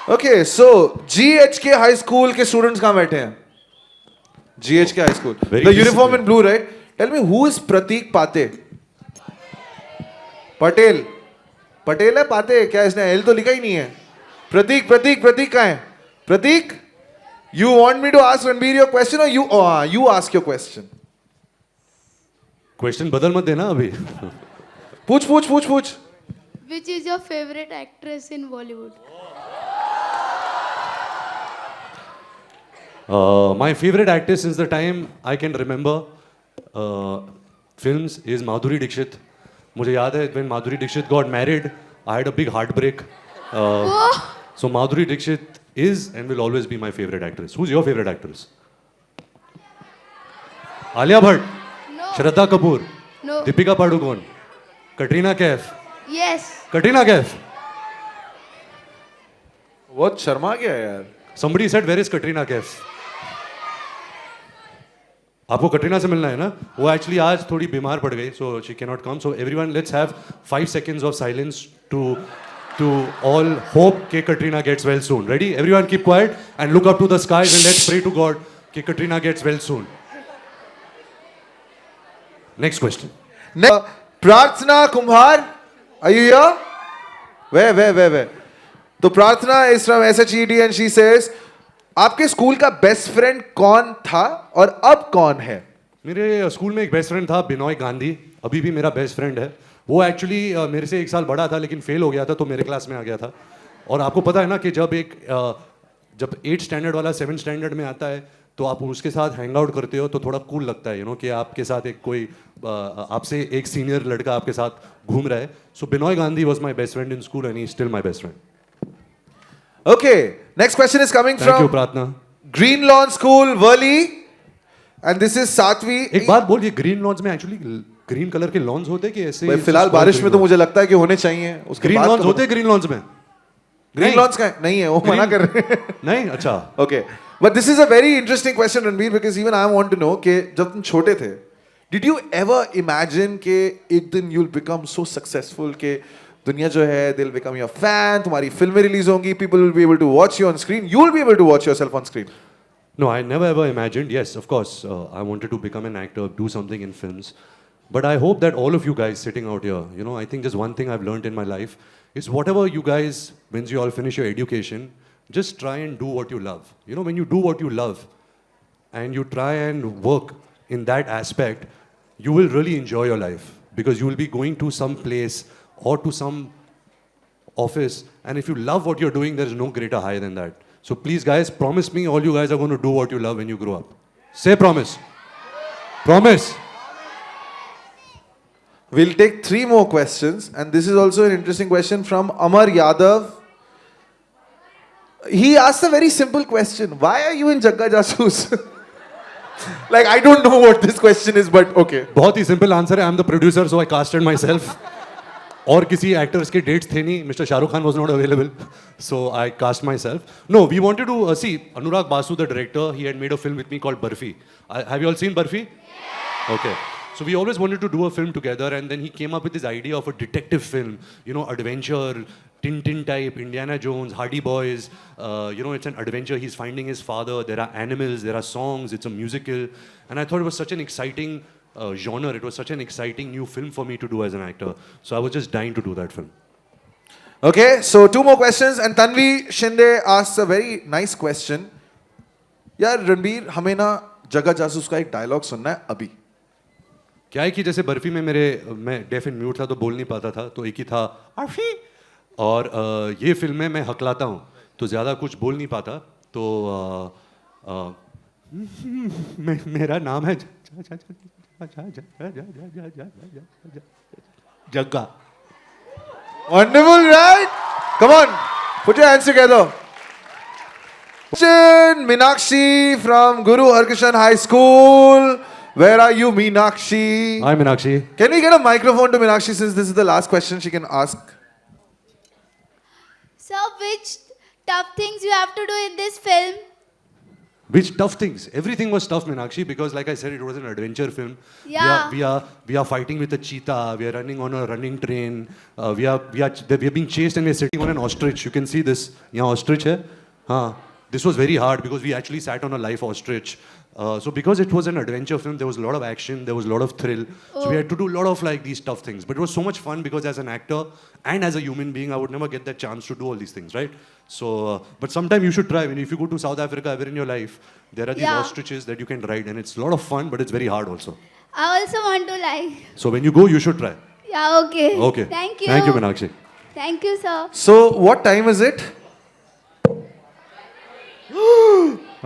Okay, so GHK High School के students कहाँ बैठे हैं? GHK High School. Very The uniform disciplined. in blue, right? Tell me, who is Pratik Pate? Patel. Patel है पाते? क्या इसने एल तो लिखा ही नहीं है. प्रतीक कहाँ है? प्रतीक, you want me to ask Ranbir your question or you ask your question? Question बदल मत देना अभी. पूछ. Which is your favorite actress in Bollywood? My favorite actress since the time I can remember films is Madhuri Dixit. मुझे याद है when Madhuri Dixit got married, I had a big heartbreak. So Madhuri Dixit is and will always be my favorite actress. Who's your favorite actress? Alia Bhatt, No. Shraddha Kapoor, No. Deepika Padukone, Katrina Kaif, Yes. Katrina Kaif. बहुत शर्मा गया यार. Somebody said where is Katrina Kaif? आपको कटरीना से मिलना है ना? वो एक्चुअली आज थोड़ी बीमार पड़ गई, so she cannot come. So everyone, let's have 5 seconds of silence to all hope कि Katrina gets well soon. Ready? Everyone keep quiet and look up to the skies and let's pray to God कि Katrina gets well soon. Next question. प्रार्थना कुम्हार, are you here? Where? तो प्रार्थना is from SHED and she says, आपके स्कूल का बेस्ट फ्रेंड कौन था और अब कौन है? मेरे स्कूल में एक बेस्ट फ्रेंड था बिनॉय गांधी, अभी भी मेरा बेस्ट फ्रेंड है. वो एक्चुअली मेरे से 1 साल बड़ा था लेकिन फेल हो गया था तो मेरे क्लास में आ गया था. और आपको पता है ना कि जब 8 स्टैंडर्ड वाला 7 स्टैंडर्ड में आता है तो आप उसके साथ हैंग आउट करते हो तो थोड़ा कूल लगता है, कि आपके साथ एक कोई आपसे एक सीनियर लड़का आपके साथ घूम रहा है. So Binoy Gandhi was my best friend in school and he still my best friend. Okay, next question is coming thank you from Prarthana. Green Lawn School, Worli, and this is सातवीं. एक बात बोल, ये ग्रीन लॉन्स में एक्चुअली ग्रीन कलर के लॉन्स होते कि ऐसे? भाई फिलहाल बारिश में तो मुझे लगता है कि होने चाहिए. उसके ग्रीन बाद लॉन्स तो होते ग्रीन लॉन्स में? ग्रीन लॉन्स का नहीं है, वो मना कर रहे हैं. नहीं, अच्छा. Okay, but this is a very interesting question, Ranveer, because even I want to know कि जब तुम छोटे थे, did you ever imagine कि एक दिन you'll become so successful कि दुनिया जो है they'll become your fan, तुम्हारी फिल्में रिलीज होंगी, people will be able to watch you on screen, you'll be able to watch yourself on screen? No, I never ever imagined. Yes, of course, I wanted to become an actor, do something in films. But I hope that all of you guys sitting out here, I think just one thing I've learned in my life is whatever you guys, once you all finish your education, just try and do what you love. When you do what you love and you try and work in that aspect, you will really enjoy your life because you will be going to some place or to some office, and if you love what you're doing, there is no greater high than that. So please guys, promise me all you guys are going to do what you love when you grow up. Say promise. Promise. We'll take 3 more questions, and this is also an interesting question from Amar Yadav. He asked a very simple question. Why are you in Jagga Jasoos? Like, I don't know what this question is, but okay. बहुत ही simple answer है. I'm the producer, so I casted myself. और किसी एक्टर्स के डेट्स थे नहीं. Mister Shahrukh Khan was not available, so I cast myself. No, we wanted to see Anurag Basu, the director. He had made a film with me called Barfi. Have you all seen Barfi? Yeah. Okay. So we always wanted to do a film together, and then he came up with this idea of a detective film, adventure, Tintin type, Indiana Jones, Hardy Boys. It's an adventure. He's finding his father. There are animals. There are songs. It's a musical, and I thought it was such an exciting genre. It was such an exciting new film for me to do as an actor. So I was just dying to do that film. Okay, so 2 more questions, and Tanvi Shinde asks a very nice question. यार रणबीर, हमें ना जगह जासूस का एक डायलॉग सुनना है अभी. क्या है कि जैसे बर्फी में मैं डेफ एंड म्यूट था तो बोल नहीं पाता था, तो एक ही था अर्फी, और ये फिल्म में मैं हकलाता हूँ तो ज़्यादा कुछ बोल नहीं पाता, तो मेरा नाम है जग्गा. Wonderful, right? Come on, put your hands together. Meenakshi from Guru Harkishan High School. Where are you, Meenakshi? Hi Meenakshi. Can we get a microphone to Meenakshi since this is the last question she can ask? So, which tough things you have to do in this film? Which tough things? Everything was tough, Meenakshi, because like I said, it was an adventure film. Yeah. We are fighting with a cheetah. We are running on a running train. We are being chased and we are sitting on an ostrich. You can see this. Yeah, ostrich hai. Haan. This was very hard because we actually sat on a live ostrich. So because it was an adventure film, there was a lot of action, there was a lot of thrill. So we had to do a lot of like these tough things. But it was so much fun because as an actor and as a human being, I would never get that chance to do all these things, right? So, but sometime you should try. I mean, if you go to South Africa ever in your life, there are these ostriches that you can ride, and it's a lot of fun, but it's very hard also. I also want to like. So when you go, you should try. Yeah, okay. Okay. Thank you. Thank you, Meenakshi. Thank you, sir. So, what time is it?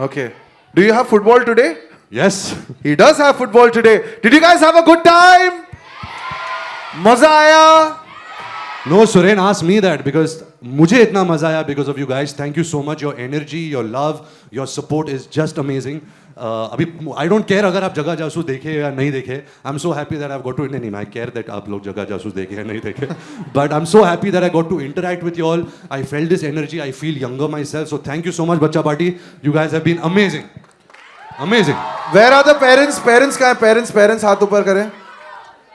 Okay. Do you have football today? Yes. He does have football today. Did you guys have a good time? मजा आया? No, Suren asked me that because मुझे इतना मजा आया because of you guys. Thank you so much. Your energy, your love, your support is just amazing. अभी I don't care अगर आप जगह जासूस देखे या नहीं देखे. I'm so happy that I've got to नहीं I care that आप लोग जगह जासूस देखे या नहीं देखे. But I'm so happy that I got to interact with you all. I felt this energy. I feel younger myself. So thank you so much, Bachcha Party. You guys have been amazing. Amazing. Where are the parents? Parents कहाँ हैं? Parents हाथ ऊपर करें.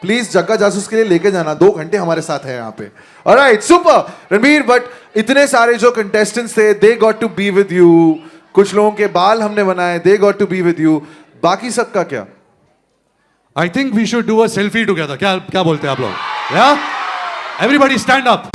प्लीज जग्गा जासूस के लिए लेके जाना 2 घंटे हमारे साथ है यहाँ पे. Alright super Ranveer. बट इतने सारे जो कंटेस्टेंट्स थे they got to be with you. कुछ लोगों के बाल हमने बनाए they got to be with you. बाकी सबका क्या? I think we should do a selfie together. क्या बोलते हैं आप लोग? Yeah? Everybody stand up.